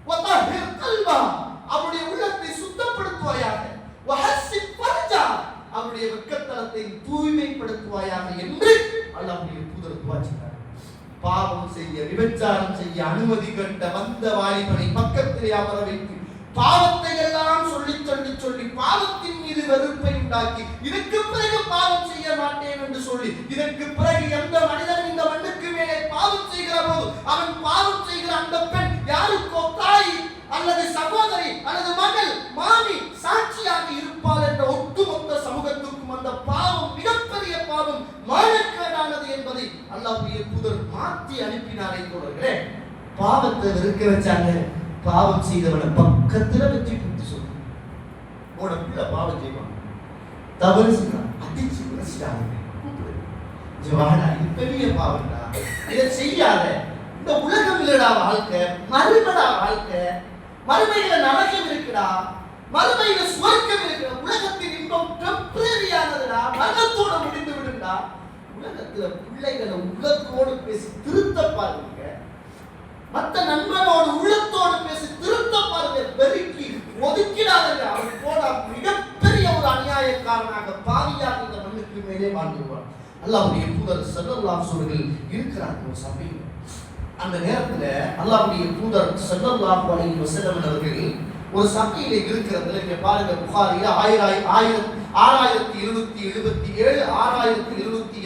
Speaker 2: வதஹிர் கல்பா அவருடைய உள்ளத்தை சுத்தப்படுத்துவாயாக, வஹஸ்ஸின் ஃபர்ஜா அவருடைய வெட்கத்தலத்தை தூய்மைப்படுத்துவாயாக என்று அல்லாஹ்வுடைய தூதர் துஆ செய்தார். பாவம் செய்ய, விபச்சாரம் செய்ய அனுமதி கண்ட வந்த வாலிபனை பக்கத்திலே அமர வைத்து பாவத்தை எல்லாம் சொல்லி சொல்லி சொல்லி பாவத்தின் மீது வெறுப்பை உண்டாக்கி இதற்கு பிறகு பாவம் செய்ய மாட்டேன் என்று சொல்லி இதற்கு பிறகு எந்த மனிதன் இந்த மண்ணுக்கு மேலே பாவம் செய்கிற போது அவன் பாவம் செய்கிற அந்த பெண் யாருக்கோ தாய் அல்லது சகோதரி அல்லது மகள், மாமி சாட்சியாக இருப்பாள் என்ற ஒட்டுமொத்த சமூகத்திற்கும் அந்த பாவம் மிகப்பெரிய பாவம், மானக்கேடானது என்பதை அல்லாஹ்வுடைய தூதர் மாற்றி அனுப்பினாரே. தோழர்களே, பாவத்தை வெறுக்க வச்சாங்க. பாவம் செய்தவனை பக்கத்துல வச்சு கூப்பிட்டு சொல்லுங்க, உன பிள்ளை பாவம் செய்வான், தவறு செய்வான், அடிச்சு உரசிட்டாங்க, ஜவாடா இது பெரிய பாவம்டா, இதை செய்யாத, இந்த உலகம் இல்லடா வாழ்க்கை, மறுமடா வாழ்க்கை, மறுமையில நரகம் இருக்குடா, மறுமையில சுவர்க்கம் இருக்குடா, உலகத்தின் இன்பம் டெம்பரரியானதுடா, மரணத்தோட முடிந்து விடுண்டா. உலகத்துல பிள்ளைகளை உள்ளத்தோடு பேசி திருத்த பாருங்க, மற்ற நண்பனோடு உள்ளத்தோடு பேசி திருத்த பாருங்க, பெருக்கி ஒதுக்கிடாதங்க. அவன் போட மிகப்பெரிய ஒரு அநியாயக்காரனாக பாவியாக இந்த மண்ணுக்கு மேலே வாழ்ந்துருவான். அல்லாஹ்வுடைய தூதர் ஸல்லல்லாஹு அலைஹி வஸல்லம் இருக்கிறார் ஒரு சபையில். அந்த நேரத்துல அல்லாஹ்வுடைய தூதர் ஸல்லல்லாஹு அலைஹி வஸல்லம் அவர்கள் ஒரு சபையிலே இருக்கிறதுல இங்க பாருங்க, புகாரில 6777 6780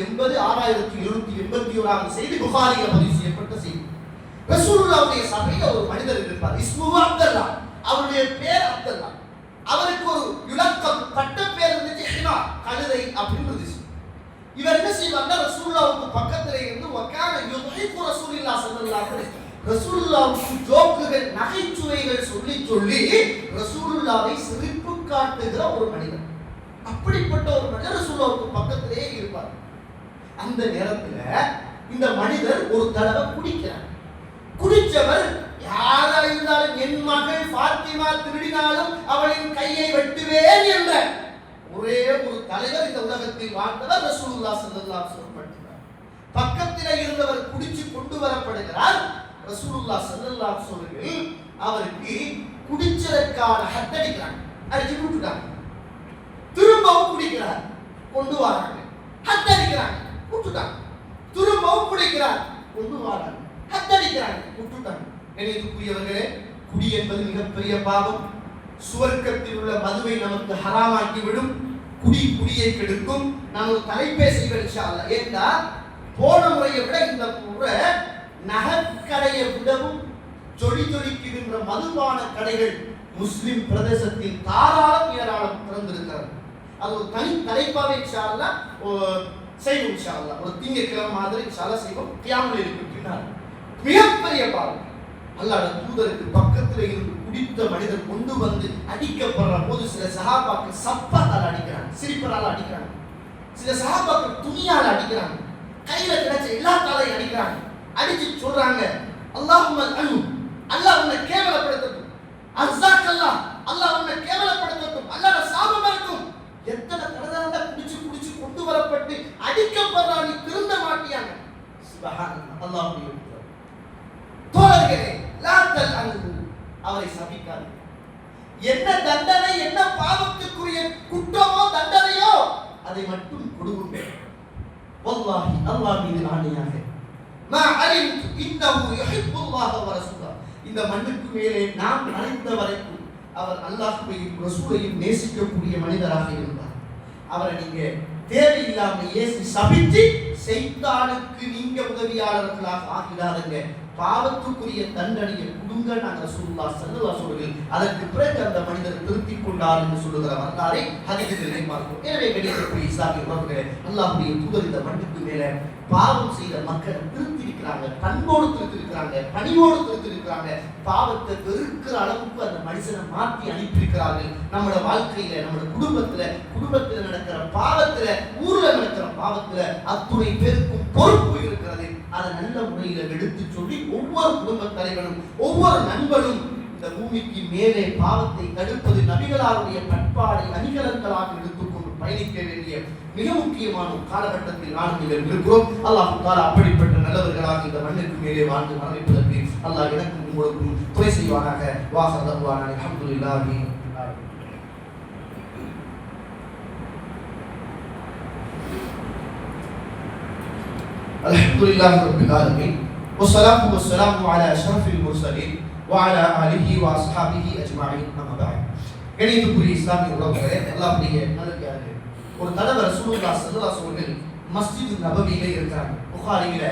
Speaker 2: 6781 செய்தி புகாரில பதிவு செய்யப்பட்ட செய்தி. ரசூலுல்லாஹ்வுடைய சபையில ஒரு மனிதர் இருப்பார், இஸ்முஹு அப்துல்லா, அவருடைய பேர் அப்துல்லா. அவருக்கு ஒரு யுலக்கம் பட்ட பேர் இருந்துச்சு, ஹிமா கழுதை அப்படின்றது. இவர் என்ன செய்வாங்க, ரசூலுல்லாஹ்வுக்கு பக்கத்துல இருந்து வகான யுஹிப்பு ரசூலுல்லாஹ் ஸல்லல்லாஹு அலைஹி வஸல்லம், ரசூலுல்லாஹ்வுக்கு ஜோக்குகள் நகைச்சுவைகள் சொல்லி சொல்லி ரசூலுல்லாஹ்வை சிரிப்பு காட்டுகிற ஒரு மனிதர். அப்படிப்பட்ட ஒரு மனிதர் ரசூலுல்லாஹ்வுக்கு பக்கத்திலே இருப்பார். அந்த நேரத்துல இந்த மனிதர் ஒரு தடவை குடிக்கிறார். குடிச்சவர் யாரா இருந்தாலும் என் மகள் ஃபாத்திமா திருடினாலும் அவளின் கையை வெட்டுவேன் என்ற ஒரே ஒரு தலைவர் இந்த உலகத்தில் வாழ்ந்தவர் ரசூலுல்லாஹ் ஸல்லல்லாஹு அலைஹி வஸல்லம். பக்கத்திலே இருந்தவர் குடிச்சு கொண்டு வரப்படுகிறார். ரசூலுல்லாஹ் ஸல்லல்லாஹு அலைஹி வஸல்லம் அவருக்கு குடிச்சதற்கான ஹத்தடிக்கிறாங்க, அடிச்சு விட்டுட்டாங்க. திரும்பவும் குடிக்கிறார், கொண்டு வராங்க, ஹத்தடிக்கிறாங்க, விட்டுட்டாங்க. திரும்பவும் குடிக்கிறார், கொண்டு வராங்க, ஹத்தடிக்கிறாங்க, விட்டுட்டாங்க. கண்ணியத்துக்குரியவர்களே, குடி என்பது மிகப்பெரிய பாவம். சுவர்க்கத்தில் உள்ள மதுவை நமக்கு ஹராமாக்கி விடும். குடியை கெடுக்கும். நான் ஒரு தலைப்பேசிகள் இன்ஷா அல்லாஹ். ஏன்னா போன முறையை விட இந்த முறை நகைக்கடையை விடவும் ஜொலிக்கின்ற மதுபான கடைகள் முஸ்லிம் பிரதேசத்தில் தாராளம் ஏராளம் திறந்திருக்கிறது. அது ஒரு தனி தலைப்பாவே இன்ஷா அல்லாஹ் செய்வோம். இன்ஷா அல்லாஹ் ஒரு திங்கட்கிழமை மாதிரி இன்ஷா அல்லாஹ் செய்வோம். கியாமுல் லைலுக்கு பின்னால் மிகப்பெரிய பாவம். அல்லாஹ்வுடைய தூதருக்கு பக்கத்துல இருந்து குடித்த மனிதர் கொண்டு வந்து அடிக்கப்படுற போது சில சஹாபாக்கள் சப்பாத்தால் அடிக்கிறாங்க, சிரிப்பரால் அடிக்கிறாங்க. சில சஹாபாக்கள் துணியால் அடிக்கிறாங்க, கையில கிடைச்ச எல்லா தாளையும் அடிக்கிறாங்க. அடிச்சு சொல்றாங்க, அல்லாஹும்ம அன்ஹு, அல்லாஹ் உன்னை கேவலப்படுத்தட்டும், அஸ்ஸாக்கல்லாஹ், அல்லாஹ் உன்னை கேவலப்படுத்தட்டும், அல்லாஹ்வுடைய சாபம் இருக்கும். எத்தனை தடவை குடிச்சு கொண்டு வரப்பட்டு அடிக்கப்படுறா, நீ திருந்த மாட்டியாங்க. சுப்ஹானல்லாஹ். அல்லாஹ்வுடைய தோழர்களே, லா தல்அன்ஹு, அவரை சபிக்காது. என்ன தண்டனை, என்ன பாவத்துக்குரிய குற்றமோ தண்டனையோ அதை மட்டும் கொடுங்க. வல்லாஹி, அல்லாஹ் மீது ஆணையாக, மா அலிம்து இன்னஹு யுஹிப்புல்லாஹ வ ரசூலஹு, இந்த மண்ணுக்கு மேலே நாம் அறிந்த வரைக்கும் அவர் அல்லாஹ்வையும் ரசூலையும் நேசிக்கக்கூடிய மனிதராக இருந்தார். அவரை நீங்க தேவையில்லாமல் ஏசி சபித்து சைத்தானுக்கு நீங்க உதவியாளர்களாக ஆகிடாதீங்க. பாவத்துக்குரிய தண்டனையை கொடுங்க நாங்கள் ரசூலுல்லாஹ் ஸல்லல்லாஹு அலைஹி வஸல்லம். அதற்கு பிறகு அந்த மனிதர் திருத்திக் கொண்டார் என்று சொல்லுகிற வரலாறை ஹதீஸிலே பார்க்கிறோம். எனவே கண்ணியத்திற்குரிய இஸ்லாமிய உறவுகளே, அல்லாஹ்வுடைய தூதர் இந்த மண்ணுக்கு மேல பாவம் செய்த மக்களை திருத்திருக்கிறாங்க, பண்போடு திருத்திருக்கிறாங்க, பணிவோடு திருத்திருக்கிறாங்க. பாவத்தை வெறுக்கிற அளவுக்கு அந்த மனுஷனை மாற்றி அனுப்பியிருக்கிறார்கள். நம்மளோட வாழ்க்கையில, நம்மளோட குடும்பத்துல நடக்கிற பாவத்துல, ஊர்ல நடக்கிற பாவத்துல அத்துணை பேருக்கும் பொறுப்பு இருக்கிறது. அதை நல்ல முறையில எடுத்து சொல்லி ஒவ்வொரு குடும்ப தலைவனும் ஒவ்வொரு நண்பனும் இந்த பூமிக்கு மேலே பாவத்தை தடுப்பது நபிகளாருடைய பண்பாடை அணிகலன்களாக எடுத்துக்கொண்டு பயணிக்க வேண்டிய மிக முக்கியமான ஒரு காலகட்டத்தில் நானும் நீங்கள் இருக்கிறோம். அல்லாஹ் தஆலா அப்படிப்பட்ட நல்லவர்களாக இந்த மண்ணுக்கு மேலே வாழ்ந்து மரணிப்பதற்கு அல்லாஹ் எனக்கும் உங்களுக்கும் துணை செய்வானாக. வாஹதவான அல்ஹம்துலில்லாஹி. அல்ஹம்துலில்லாஹி ரப்பில் ஆலமீன். வஸ்ஸலாத்து வஸ்ஸலாமு அலா அஷ்ரஃபில் முர்ஸலீன் வஅலா ஆலிஹி வஅஸ்ஹாபிஹி அஜ்மஈன். அம்மா பஅத். கண்ணியத்துக்குரிய இஸ்லாமிய உறவுகளே, அல்லாஹ்வுடைய நல்லடியார்களே, ஒரு தடவை ரசூலுல்லாஹ் ஸல்லல்லாஹு அலைஹி வஸல்லம் மஸ்ஜித் நபவியிலே இருக்கிறாங்க. புகாரியில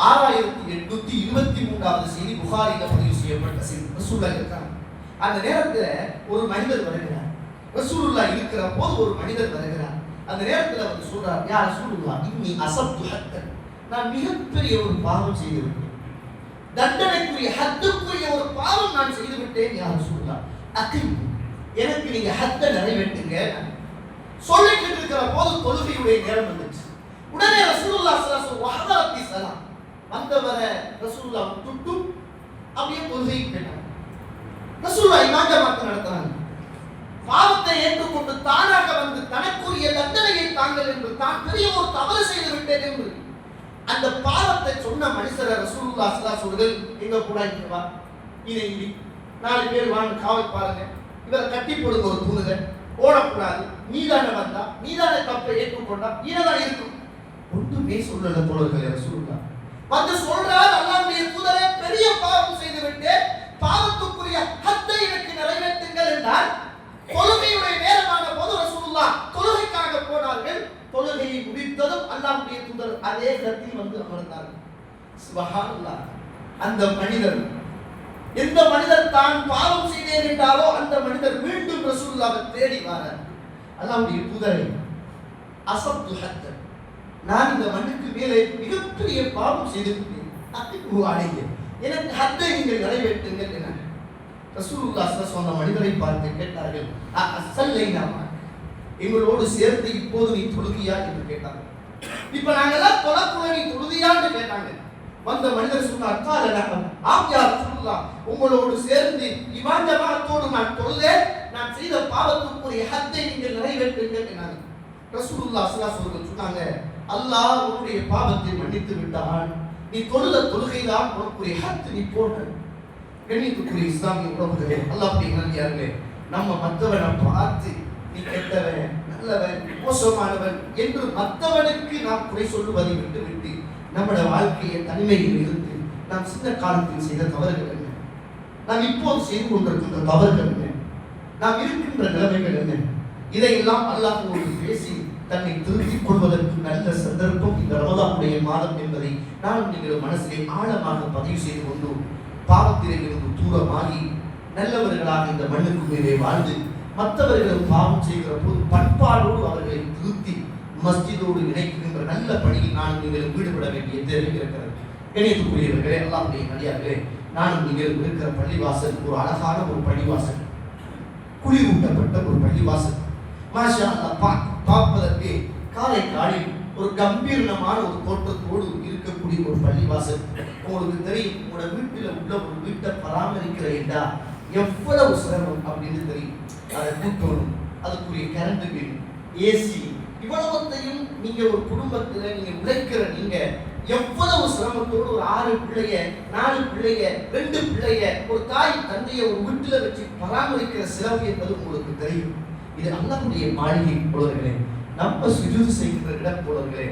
Speaker 2: 6823வது செய்தி புகாரியில பதிவு செய்யப்பட்ட செய்தி. ரசூலுல்லாஹ் இருக்காங்க. அந்த நேரத்துல ஒரு மனிதர் வருகிறார். ரசூலுல்லாஹ் இருக்கிற போது ஒரு மனிதர் வருகிறார். அந்த நேரத்துல வந்து சொல்றார், யா ரசூலுல்லாஹ் இன்னி அஸப்து ஹத்தன், நான் மிகப்பெரிய ஒரு பாவம் செய்து விட்டேன், தண்டனைக்குரிய ஹத்துக்குரிய ஒரு பாவம் நான் செய்து விட்டேன். யா ரசூலுல்லாஹ் அகிம், எனக்கு நீங்க ஹத்தை நிறைவேற்றுங்க. சொல்லிட்டு இருக்கிற போது தொழுகையுடைய நேரம் வந்துச்சு. உடனே ரசூலுல்லாஹ் ஸல்லல்லாஹு அலைஹி வஸல்லம் ஸலாம் வந்தவரை ரசூலுல்லாஹ் விட்டுட்டு அப்படியே தொழுகைக்கு போயிட்டாங்க. ரசூலுல்லாஹ் இமாம் ஜமாத் நடத்துறாங்க. பாவத்தை ஏற்றுக்கொண்டு தானாக வந்து தனக்குரிய தண்டனையை தாங்கள் என்று தான் பெரிய ஒரு தவறு செய்து விட்டேன் என்று அந்த பாவத்தை சொன்ன மனுஷரை ரசூலுல்லாஹ் ஸல்லல்லாஹு அலைஹி வஸல்லம் எங்க கூட வா, இதை இடி 4 பேர் வாங்க காவல் பாருங்க, இவரை கட்டி போடுங்க ஒரு தூணுக, ஓடக்கூடாது, நீதானே வந்தா, நீதானே தப்பை ஏற்றுக்கொண்டா, இதெல்லாம் இருக்கும். ஒன்றுமே சொல்லல தோழர்களே. ரசூலுல்லாஹ் வந்து சொல்றார், அல்லாஹ்வுடைய தூதரே பெரிய பாவம் செய்து விட்டேன், பாவத்துக்குரிய ஹத்தை எனக்கு நிறைவேற்றுங்கள் என்றார். தொழுகையுடைய நேரமான போது ரசூலுல்லாஹ் தொழுகைக்காக போனார்கள். தொழுகையை முடித்ததும் அல்லாஹ்வுடைய தூதர் அதே இடத்தில் வந்து அமர்ந்தார்கள். சுப்ஹானல்லாஹ். அந்த மனிதர், எந்த மனிதர் தான் பாவம் செய்தேன் என்றாலோ அந்த மனிதர் மீண்டும் ரசூலுல்லாஹ்வை தேடி வரார். அல்லாஹ்வுடைய தூதரே, அஸப்து ஹத்தன், நான் இந்த மண்ணுக்கு மேலே மிகப்பெரிய பாவம் செய்து விட்டேன், அத்திக்கு அலைய, எனக்கு ஹத்தை நீங்கள் நிறைவேற்றுங்கள் என ரசூலுல்லாஹ் சொன்ன மனிதரை பார்த்து கேட்டார்கள், அஸல்லைனாமா, எங்களோடு சேர்ந்து இப்போது நீ தொழுகியா என்று கேட்டார்கள். இப்ப நாங்கெல்லாம் தொழக்குள்ள நீ தொழுதியான்னு கேட்டாங்க. வந்த மனிதர் சொன்னார், ஆம் யா ரசூலுல்லாஹ், உங்களோடு சேர்ந்து இமாம் ஜமாஅத்தோடு நான் தொழுதேன், நான் செய்த பாவத்துக்குரிய ஹத்தை நீங்கள் நிறைவேற்றுங்கள் என்றாங்க. ரசூலுல்லாஹ் ஸல்லல்லாஹு அலைஹி வஸல்லம் சொன்னாங்க, அல்லாஹ் உன்னுடைய பாவத்தை மன்னித்து விட்டான், நீ தொழுத தொழுகைதான் உனக்குரிய ஹத், நீ போட்ட. கண்ணியத்துக்குரிய இஸ்லாமிய உறவுகளே, அல்லாஹ்வுடைய நல்லடியார்களே, நம்ம மற்றவனை பார்த்து நீ கெட்டவன், நல்லவன், மோசமானவன் என்று மற்றவனுக்கு நாம் குறை சொல்லுவதை விட்டுவிட்டு நம்முடைய வாழ்க்கையை தனிமையில் இருந்து நாம் சின்ன காலத்தில் செய்த தவறுகள் என்ன, நாம் இப்போது செய்து கொண்டிருக்கின்ற தவறுகள் என்ன, நாம் இருக்கின்ற நிலைமைகள் என்ன, இதையெல்லாம் அல்லாஹ்வோடு பேசி தன்னை திருத்திக் கொள்வதற்கு நல்ல சந்தர்ப்பம் இந்த ரமலானுடைய மாதம் என்பதை நான் நீங்கள் மனசிலே ஆழமாக பதிவு செய்து கொண்டு பாவத்திலே இருந்து தூரமாகி நல்லவர்களாக இந்த மண்ணுக்கு மேலே வாழ்ந்து மற்றவர்களும் பாவம் செய்கிற போது பண்பாடோடு அவர்களை திருத்தி மஸ்ஜிதோடு இணைக்கின்ற நல்ல பணியில் நானும் நீங்கள் ஈடுபட வேண்டிய தேவை இருக்கிறது. கணியத்துக்குரியவர்களே, அல்லாஹ்வுடைய நல்லடியார்களே, நானும் நீங்கள் இருக்கிற பள்ளிவாசல் ஒரு அழகான ஒரு பள்ளிவாசல், குளிரூட்டப்பட்ட ஒரு பள்ளிவாசல். மாஷா அல்லாஹ், பார்ப்பதற்கு காலை காலில் ஒரு கம்பீரமான ஒரு தோற்றத்தோடு இருக்கக்கூடிய ஒரு பள்ளிவாசல். உங்களுக்கு தெரியும், உங்களோட வீட்டில் உள்ள ஒரு வீட்டை பராமரிக்கிற இடா எவ்வளவு சிரமம் அப்படின்னு தெரியும். அதை கூட்டணும், அதுக்குரிய கரண்ட் பில், ஏசி, இவ்வளவுத்தையும் நீங்க ஒரு குடும்பத்துல நீங்க உழைக்கிற நீங்க எவ்வளவு சிரமத்தோடு ஒரு 6 பிள்ளைய 4 பிள்ளைய 2 பிள்ளைய ஒரு தாய் தந்தைய ஒரு வீட்டுல வச்சு பராமரிக்கிற செலவு என்பது உங்களுக்கு தெரியும். இது அல்லாஹ்வுடைய மாளிகை போலர்களே, நம்ம சுஜூது செய்கிற இடம் போலர்களே,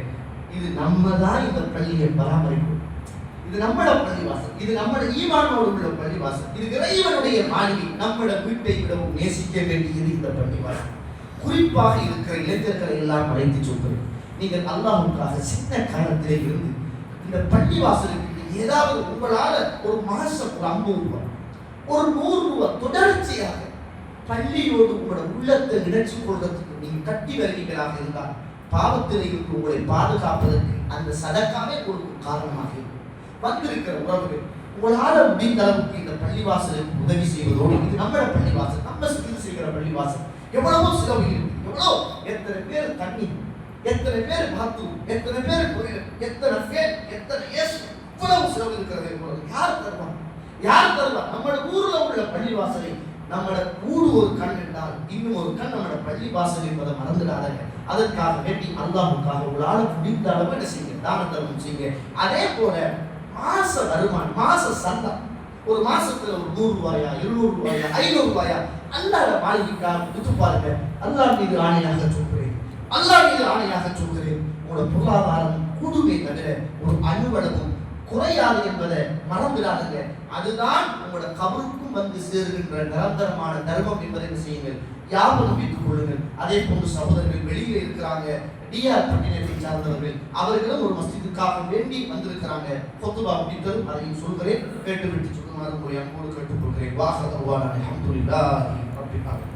Speaker 2: இது நம்ம தான் இந்த பள்ளியை பராமரிக்கும். இது நம்மட பள்ளிவாசல், இது நம்மட ஈமானோடு உள்ள பள்ளிவாசல், இது இறைவனுடைய மாளிகை. நம்மட வீட்டை விடவும் நேசிக்க வேண்டியது இந்த பள்ளிவாசல். குறிப்பாக இருக்கிற இளைஞர்களை எல்லாம் அழைத்து சொல்கிறேன், நீங்கள் அல்லாஹ்வுக்காக சின்ன காலத்திலே இருந்து இந்த பள்ளிவாசலுக்கு ஏதாவது உங்களால ஒரு மாசம் ஒரு 50 ரூபாய், ஒரு 100 ரூபாய் தொடர்ச்சியாக பள்ளியோடு உங்களோட உள்ளத்தை இணைச்சு கொள்வதற்கு நீங்க கட்டி வருவீங்களாக இருந்தால் பாவத்தில் இருந்து உங்களை பாதுகாப்பதற்கு அந்த சதக்காவே உங்களுக்கு காரணமாக இருக்கும். வந்திருக்கிற உறவுகள் உங்களால முடிந்த அளவுக்கு இந்த பள்ளிவாசலுக்கு உதவி செய்வதோடு, இது நம்மளோட பள்ளிவாசல், நம்ம சுற்றி செய்கிற பள்ளிவாசல், எவ்வளவோ செலவு இருக்கு, எவ்வளோ, எத்தனை பேர் தண்ணி, எத்தனை பேர் பாத்ரூம், எத்தனை பேர் கோயில், எத்தனை பேர், எத்தனை ஏசு, இவ்வளவு செலவு இருக்கிறது. யார் தருவாங்க? யார் தருவாங்க? நம்மளோட ஊர்ல உள்ள பள்ளிவாசலை, நம்மளோட ஊரு ஒரு கண் என்றால் இன்னும் ஒரு கண் நம்மளோட பள்ளிவாசல் என்பதை மறந்துடாதீங்க. அதற்காக வேண்டி அல்லாஹ்வுக்காக உங்களால முடிந்த அளவு என்ன செய்யுங்க, தான தர்மம் செய்யுங்க. அதே போல மாச வருமானம், மாச சந்தம், ஒரு மாசத்துல ஒரு 100 ரூபாயா 200 ரூபாயா 500 ரூபாயா அல்லாஹ்வுடைய மாளிகைக்காக கொடுத்து பாருங்க. அல்லாஹ் மீது ஆணையாக சொல்கிறேன், அல்லாஹ் மீது ஆணையாக சொல்கிறேன், உங்களோட பொருளாதாரம் கூடுமே தவிர ஒரு அணுவளவும் குறையாது என்பதை மறந்துடாதுங்க. அதுதான் உங்களோட கபருக்கும் வந்து சேருகின்ற நிரந்தரமான தர்மம் என்பதை என்ன செய்யுங்கள், ஞாபகம் வைத்துக் கொள்ளுங்கள். அதே போன்று சகோதரர்கள் வெளியில இருக்கிறாங்க, டிஆர் பட்டினத்தை சார்ந்தவர்கள், அவர்களும் ஒரு மஸ்ஜிதுக்காக வேண்டி வந்திருக்கிறாங்க. ஃபத்வா முடித்ததும் அதையும் சொல்கிறேன், கேட்டுவிட்டு சொல்லுமாறு உங்களை அன்போடு கேட்டுக்கொள்கிறேன். வாஹதவான அல்ஹம்துலில்லாஹி ரப்பில் ஆலமீன்.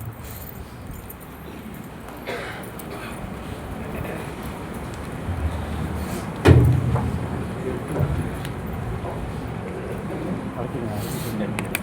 Speaker 3: Thank you.